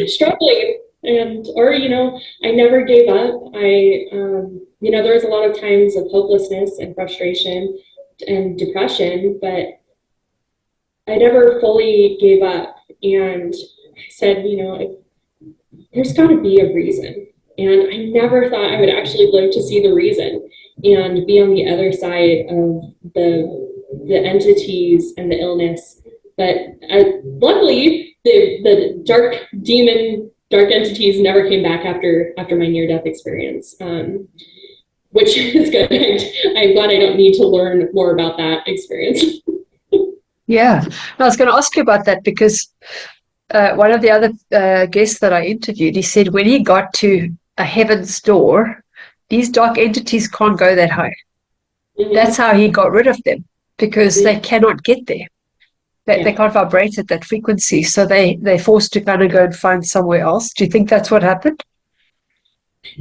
A: struggling. I never gave up. There was a lot of times of hopelessness and frustration and depression, but I never fully gave up. And I said, there's got to be a reason. And I never thought I would actually live to see the reason and be on the other side of the entities and the illness. But luckily, the dark entities never came back after my near-death experience, which is good. I'm glad I don't need to learn more about that experience.
B: Yeah, I was going to ask you about that because one of the other guests that I interviewed, he said when he got to a heaven's door, these dark entities can't go that high. Mm-hmm. That's how he got rid of them, because they cannot get there. They can't vibrate at that frequency, so they're forced to kind of go and find somewhere else. Do you think that's what happened?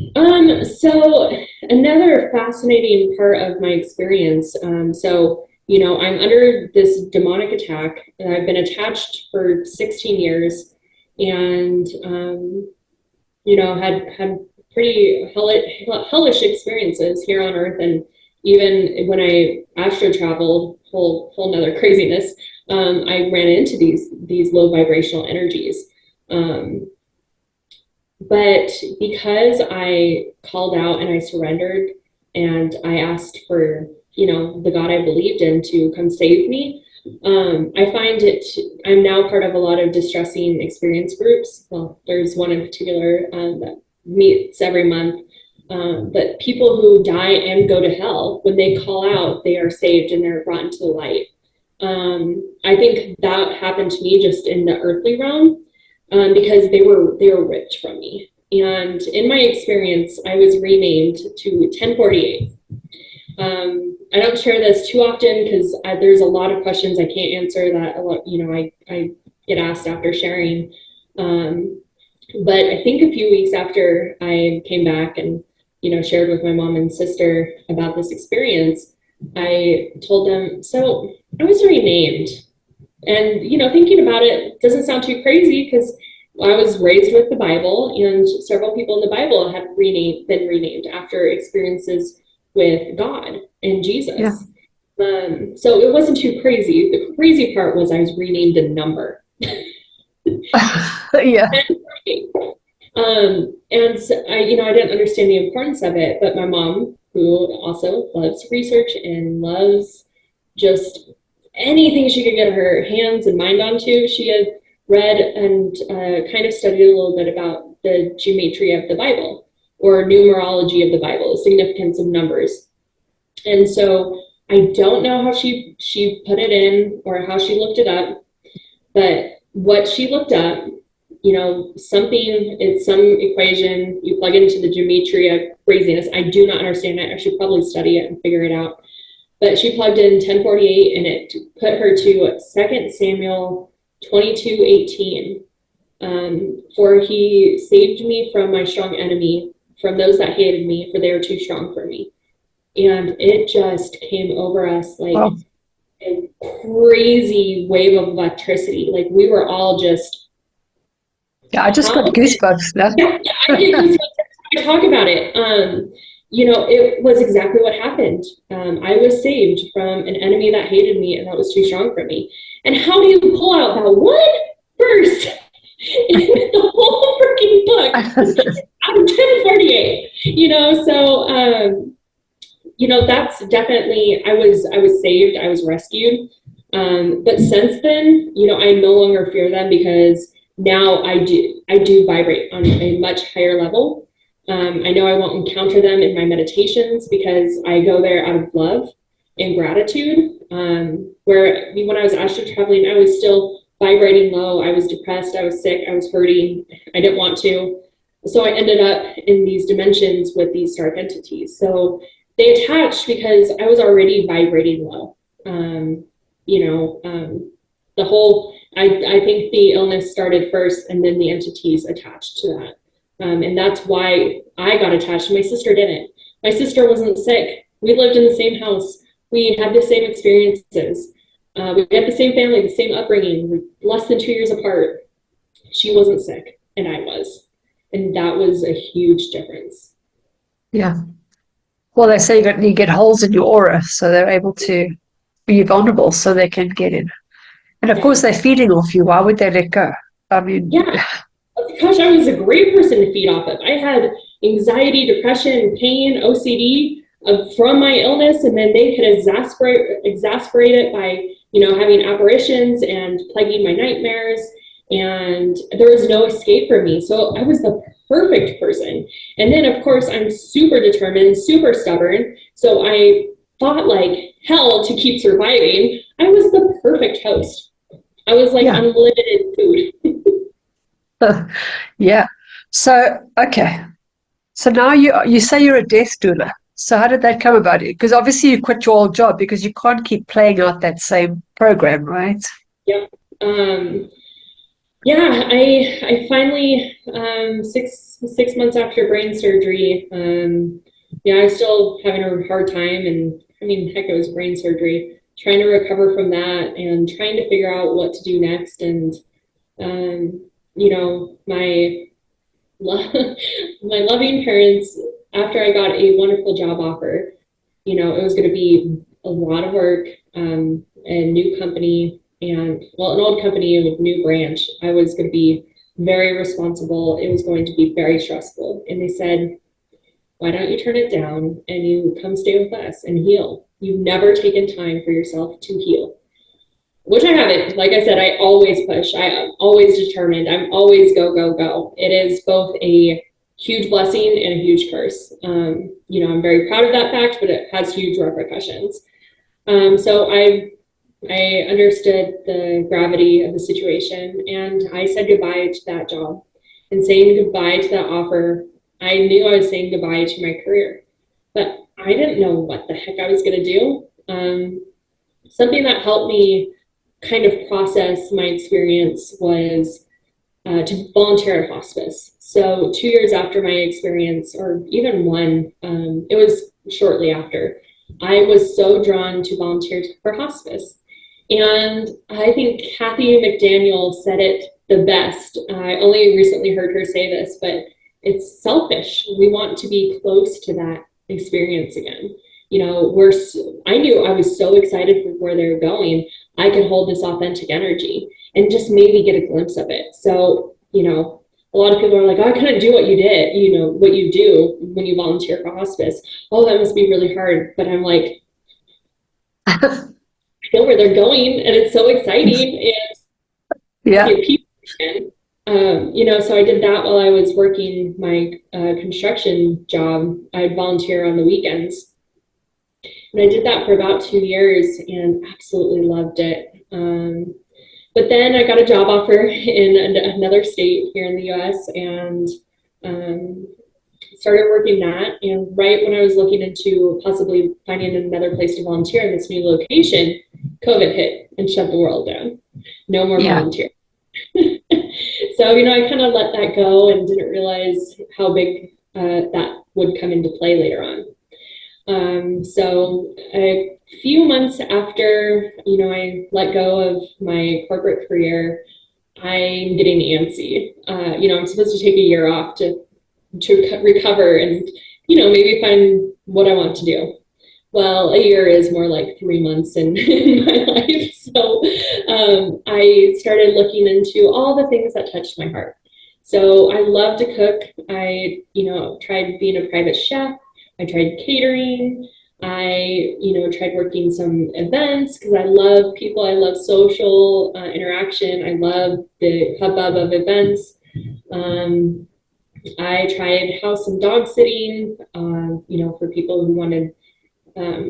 A: So another fascinating part of my experience, I'm under this demonic attack, and I've been attached for 16 years, and had pretty hellish experiences here on Earth, and even when I astro traveled, whole nother craziness. I ran into these low vibrational energies. But because I called out and I surrendered and I asked for, the God I believed in to come save me, I find I'm now part of a lot of distressing experience groups. Well, there's one in particular that meets every month. But people who die and go to hell, when they call out, they are saved and they're brought into the light. I think that happened to me just in the earthly realm, because they were ripped from me. And in my experience, I was renamed to 1048. I don't share this too often because there's a lot of questions I can't answer that I get asked after sharing. But I think a few weeks after I came back and shared with my mom and sister about this experience, I told them, so I was renamed. And, thinking about it doesn't sound too crazy because I was raised with the Bible, and several people in the Bible have been renamed after experiences with God and Jesus. Yeah. So it wasn't too crazy. The crazy part was I was renamed a number.
B: Yeah.
A: And so I didn't understand the importance of it, but my mom, who also loves research and loves just anything she could get her hands and mind onto, she had read and kind of studied a little bit about the geometry of the Bible, or numerology of the Bible, the significance of numbers. And so I don't know how she put it in or how she looked it up, but what she looked up, something, it's some equation, you plug into the gematria craziness. I do not understand it. I should probably study it and figure it out. But she plugged in 1048 and it put her to 2 Samuel 22:18. For he saved me from my strong enemy, from those that hated me, for they were too strong for me. And it just came over us like
B: Oh,
A: a crazy wave of electricity. Like we were all just,
B: yeah, I just got
A: how?
B: goosebumps now.
A: Yeah, I get goosebumps every time I talk about it. It was exactly what happened. I was saved from an enemy that hated me and that was too strong for me. And how do you pull out that one verse in the whole freaking book out of 1048? That's definitely, I was saved, I was rescued. But since then, I no longer fear them because now I do vibrate on a much higher level. I know I won't encounter them in my meditations because I go there out of love and gratitude. Where when I was astral traveling, I was still vibrating low. I was depressed. I was sick. I was hurting. I didn't want to. So I ended up in these dimensions with these dark entities. So they attached because I was already vibrating low. The whole, I think the illness started first and then the entities attached to that. And that's why I got attached. My sister didn't. My sister wasn't sick. We lived in the same house. We had the same experiences. We had the same family, the same upbringing. We're less than 2 years apart. She wasn't sick, and I was. And that was a huge difference.
B: Yeah. Well, they say you get holes in your aura, so they're able to be vulnerable so they can get in. And of course,
A: Yeah.
B: they're feeding off you. Why would they let go? I mean,
A: Yeah. Gosh, I was a great person to feed off of. I had anxiety, depression, pain, OCD from my illness, and then they could exasperate it by, having apparitions and plaguing my nightmares. And there was no escape for me. So I was the perfect person. And then, of course, I'm super determined, super stubborn. So I fought like hell to keep surviving. I was the perfect host. I was like
B: yeah.
A: unlimited food.
B: Yeah. So, okay. So now you say you're a death doula. So how did that come about? Because obviously you quit your old job because you can't keep playing out that same program, right?
A: Yep. Yeah, I finally 6 months after brain surgery. Yeah, I was still having a hard time, and I mean, heck, it was brain surgery. Trying to recover from that and trying to figure out what to do next. And my my loving parents, after I got a wonderful job offer, it was going to be a lot of work, a new company, and well, an old company with new branch. I was going to be very responsible. It was going to be very stressful. And they said, why don't you turn it down and you come stay with us and heal? You've never taken time for yourself to heal, which I haven't. Like I said, I always push. I am always determined. I'm always go, go, go. It is both a huge blessing and a huge curse. I'm very proud of that fact, but it has huge repercussions. So I understood the gravity of the situation and I said goodbye to that job. And saying goodbye to that offer, I knew I was saying goodbye to my career, but I didn't know what the heck I was going to do. Something that helped me kind of process my experience was to volunteer at hospice. So 2 years after my experience, or even one, it was shortly after, I was so drawn to volunteer for hospice. And I think Kathy McDaniel said it the best. I only recently heard her say this, but it's selfish. We want to be close to that experience again. I knew I was so excited for where they're going. I could hold this authentic energy and just maybe get a glimpse of it. So, a lot of people are like, oh, I couldn't do what you did, what you do when you volunteer for hospice. Oh, that must be really hard. But I'm like, I know where they're going and it's so exciting. And
B: Yeah.
A: people so I did that while I was working my construction job. I'd volunteer on the weekends. And I did that for about 2 years and absolutely loved it. But then I got a job offer in another state here in the US, and um, started working that. And right when I was looking into possibly finding another place to volunteer in this new location, COVID hit and shut the world down. No more
B: Yeah.
A: volunteer. So, I kind of let that go and didn't realize how big that would come into play later on. So a few months after, I let go of my corporate career, I'm getting antsy. I'm supposed to take a year off to recover and, maybe find what I want to do. Well, a year is more like 3 months in my life. So I started looking into all the things that touched my heart. So I love to cook. I, tried being a private chef. I tried catering. I, tried working some events because I love people. I love social interaction. I love the hubbub of events. I tried house and dog sitting, for people who wanted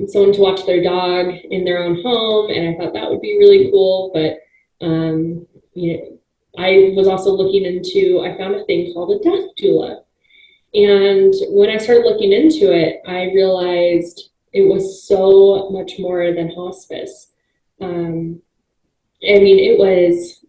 A: someone to watch their dog in their own home, and I thought that would be really cool. But I was also looking into. I found a thing called a death doula, and when I started looking into it, I realized it was so much more than hospice.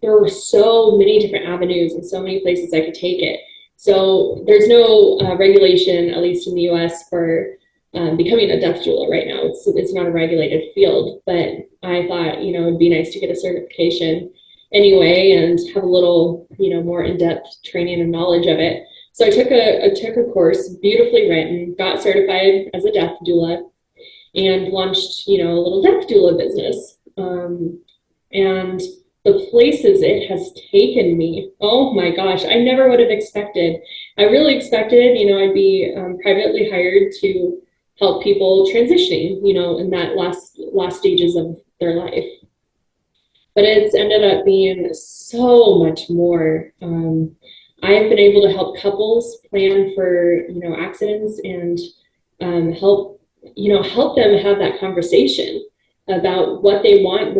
A: There were so many different avenues and so many places I could take it. So there's no regulation, at least in the US, for becoming a death doula right now. It's not a regulated field, but I thought, it'd be nice to get a certification anyway and have a little, more in-depth training and knowledge of it. So I took a course, beautifully written, got certified as a death doula, and launched, a little death doula business. And the places it has taken me, oh my gosh, I never would have expected. I really expected, I'd be privately hired to help people transitioning, in that last stages of their life. But it's ended up being so much more. I have been able to help couples plan for, accidents and help them have that conversation about what they want,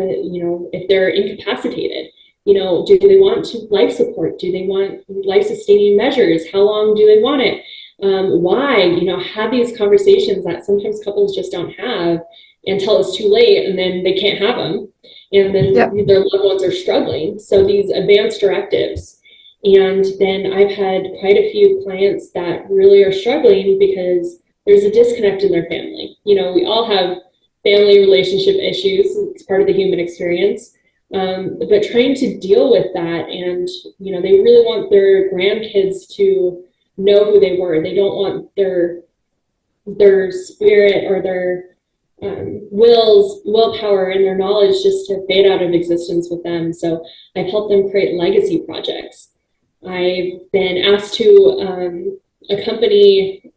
A: if they're incapacitated. Do they want to life support? Do they want life sustaining measures? How long do they want it? Why? Have these conversations that sometimes couples just don't have until it's too late, and then they can't have them, and then their loved ones are struggling. So these advanced directives. And then I've had quite a few clients that really are struggling because there's a disconnect in their family. We all have family relationship issues. It's part of the human experience. But trying to deal with that, and, they really want their grandkids to know who they were. They don't want their spirit or their willpower and their knowledge just to fade out of existence with them. So I've helped them create legacy projects. I've been asked to accompany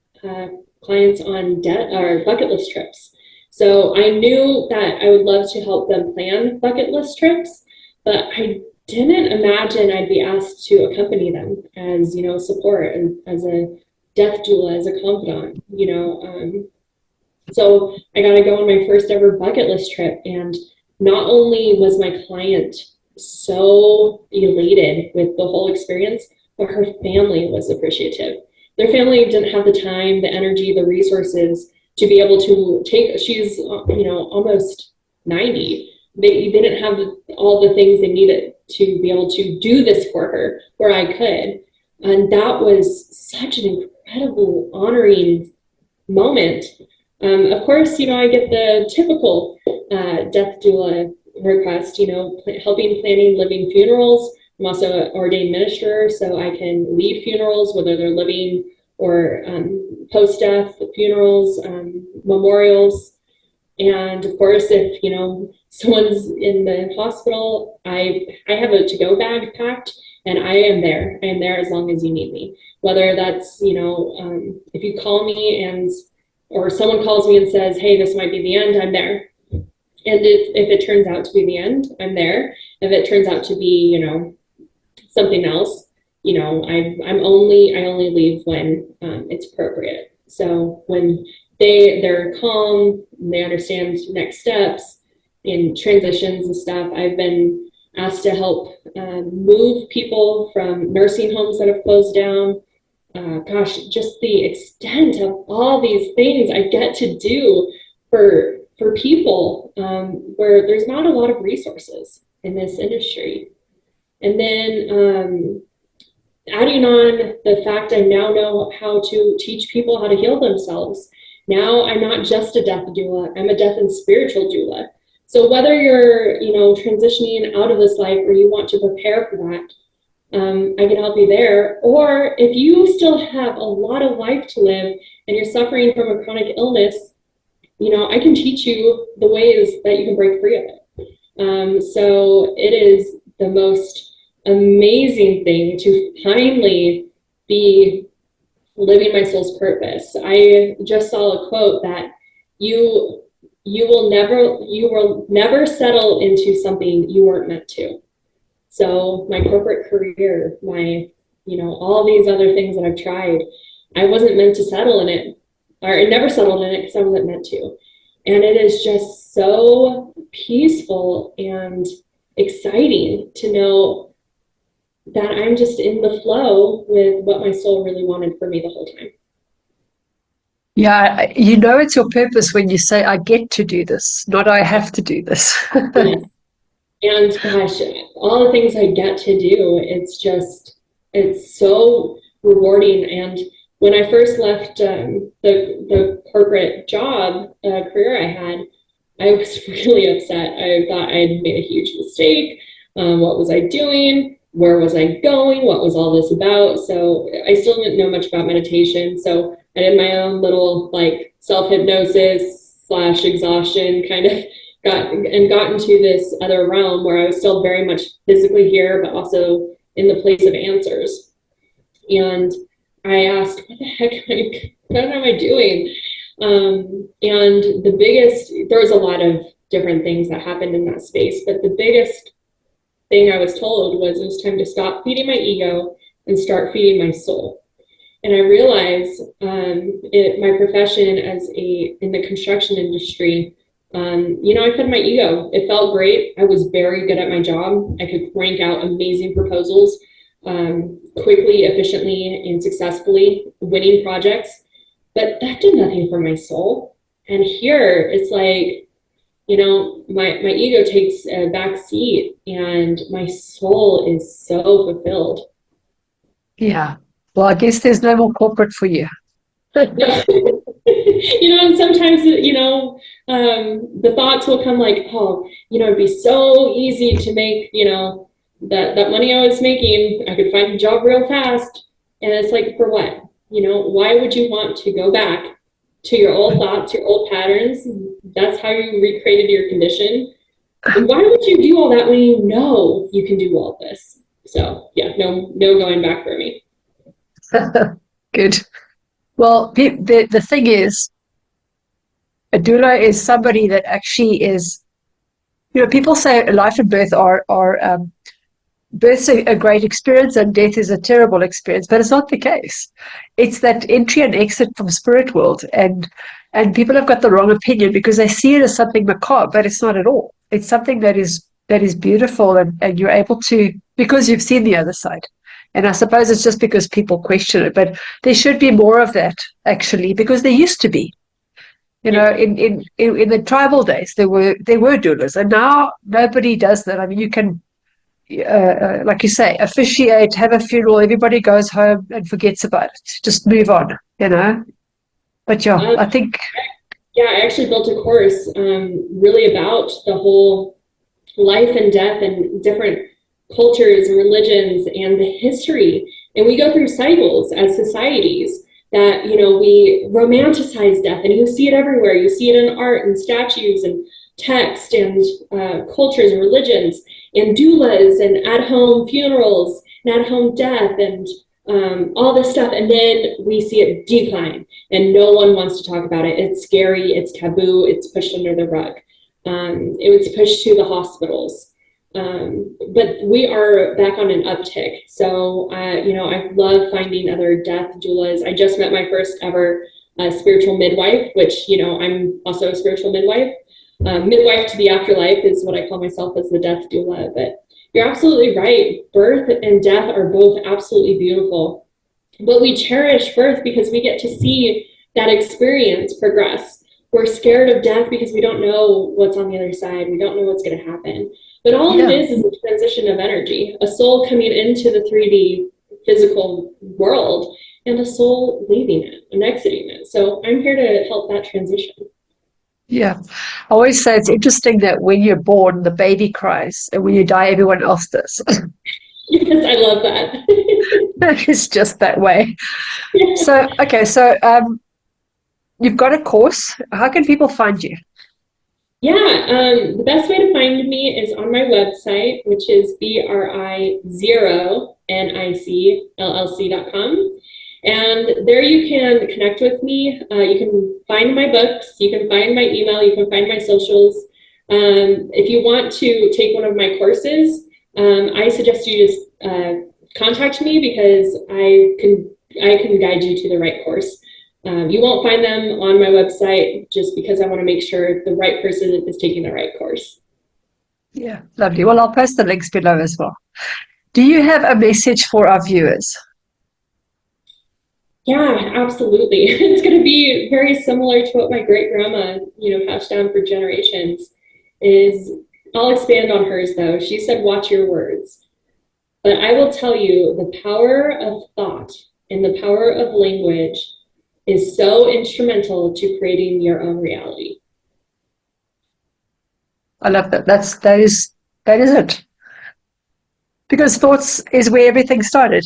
A: clients on bucket list trips. So I knew that I would love to help them plan bucket list trips, but I didn't imagine I'd be asked to accompany them as, support and as a death doula, as a confidant, So I got to go on my first ever bucket list trip, and not only was my client so elated with the whole experience, but her family was appreciative. Their family didn't have the time, the energy, the resources to be able to she's, almost 90. They didn't have all the things they needed to be able to do this for her, where I could. And that was such an incredible, honoring moment. Of course, I get the typical death doula request, helping planning living funerals. I'm also an ordained minister, so I can lead funerals, whether they're living or post-death funerals, memorials. And of course, if, someone's in the hospital, I have a to-go bag packed, and I am there. I am there as long as you need me. Whether that's, if you call me or someone calls me and says, hey, this might be the end, I'm there. And if it turns out to be the end, I'm there. If it turns out to be, something else, I only leave when it's appropriate. So when they're calm, they understand next steps in transitions and stuff. I've been asked to help move people from nursing homes that have closed down. Gosh, just the extent of all these things I get to do for people where there's not a lot of resources in this industry. And then adding on the fact I now know how to teach people how to heal themselves. Now I'm not just a death doula, I'm a death and spiritual doula. So whether you're, transitioning out of this life or you want to prepare for that, I can help you there. Or if you still have a lot of life to live and you're suffering from a chronic illness, I can teach you the ways that you can break free of it. So it is the most amazing thing to finally be living my soul's purpose. I just saw a quote that you will never settle into something you weren't meant to. So my corporate career, my all these other things that I've tried, I wasn't meant to settle in it, or I never settled in it because I wasn't meant to. And it is just so peaceful and exciting to know that I'm just in the flow with what my soul really wanted for me the whole time.
B: Yeah, it's your purpose when you say, I get to do this, not I have to do this.
A: Yes. And gosh, all the things I get to do, it's so rewarding. And when I first left the corporate job career I had, I was really upset. I thought I had made a huge mistake. What was I doing? Where was I going? What was all this about? So I still didn't know much about meditation. So I did my own little self-hypnosis / exhaustion kind of got into this other realm where I was still very much physically here, but also in the place of answers. And I asked, what am I doing? And there was a lot of different things that happened in that space, but the biggest thing I was told was it was time to stop feeding my ego and start feeding my soul. And I realized my profession in the construction industry, I fed my ego. It felt great. I was very good at my job. I could crank out amazing proposals quickly, efficiently, and successfully, winning projects. But that did nothing for my soul. And here it's like, my ego takes a back seat and my soul is so fulfilled.
B: Yeah. Well, I guess there's no more corporate for you.
A: And sometimes, the thoughts will come like, oh, it'd be so easy to make, that money I was making, I could find a job real fast. And it's like, for what? Why would you want to go back to your old thoughts, your old patterns? That's how you recreated your condition. And why would you do all that when you know you can do all this? So yeah, no going back for me.
B: Good. Well, the thing is, a doula is somebody that actually is, people say life and birth are birth's a great experience and death is a terrible experience, but it's not the case. It's that entry and exit from spirit world, and people have got the wrong opinion because they see it as something macabre, but it's not at all. It's something that is beautiful, and you're able to, because you've seen the other side. And I suppose it's just because people question it, but there should be more of that actually, because there used to be. In the tribal days, there were doulas, and now nobody does that. I mean, you can, like you say, officiate, have a funeral, everybody goes home and forgets about it. Just move on, But yeah, I think.
A: Yeah, I actually built a course really about the whole life and death and different cultures and religions and the history. And we go through cycles as societies that, we romanticize death, and you see it everywhere. You see it in art and statues and text and cultures and religions and doulas and at-home funerals and at-home death and all this stuff. And then we see it decline and no one wants to talk about it. It's scary, it's taboo, it's pushed under the rug. It was pushed to the hospitals. But we are back on an uptick. So, I love finding other death doulas. I just met my first ever spiritual midwife, which, I'm also a spiritual midwife. Midwife to the afterlife is what I call myself as the death doula. But You're absolutely right. Birth and death are both absolutely beautiful. But we cherish birth because we get to see that experience progress. We're scared of death because we don't know what's on the other side. We don't know what's going to happen. But all it
B: Yeah.
A: is a transition of energy, a soul coming into the 3D physical world and a soul leaving it and exiting it. So I'm here to help that transition.
B: Yeah. I always say it's interesting that when you're born, the baby cries, and when you die, everyone else does.
A: Yes, I love that.
B: It's just that way. So, okay, so you've got a course. How can people find you?
A: Yeah, the best way to find me is on my website, which is BRI0NICLLC.com. And there you can connect with me. You can find my books, you can find my email, you can find my socials. If you want to take one of my courses, I suggest you just contact me because I can guide you to the right course. You won't find them on my website just because I want to make sure the right person is taking the right course.
B: Yeah, lovely. Well, I'll post the links below as well. Do you have a message for our viewers?
A: Yeah, absolutely. It's going to be very similar to what my great grandma, passed down for generations. Is I'll expand on hers though. She said, "Watch your words." But I will tell you, the power of thought and the power of language is so instrumental to creating your own reality.
B: I love that. That is it. Because thoughts is where everything started.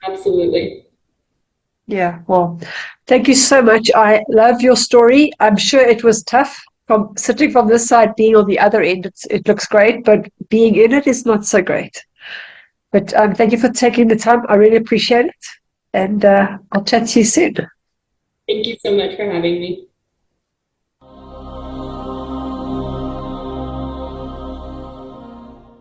A: Absolutely.
B: Yeah, well, thank you so much. I love your story. I'm sure it was tough from sitting from this side, being on the other end. It looks great, but being in it is not so great. But thank you for taking the time. I really appreciate it. And I'll chat to you soon.
A: Thank you so much for having me.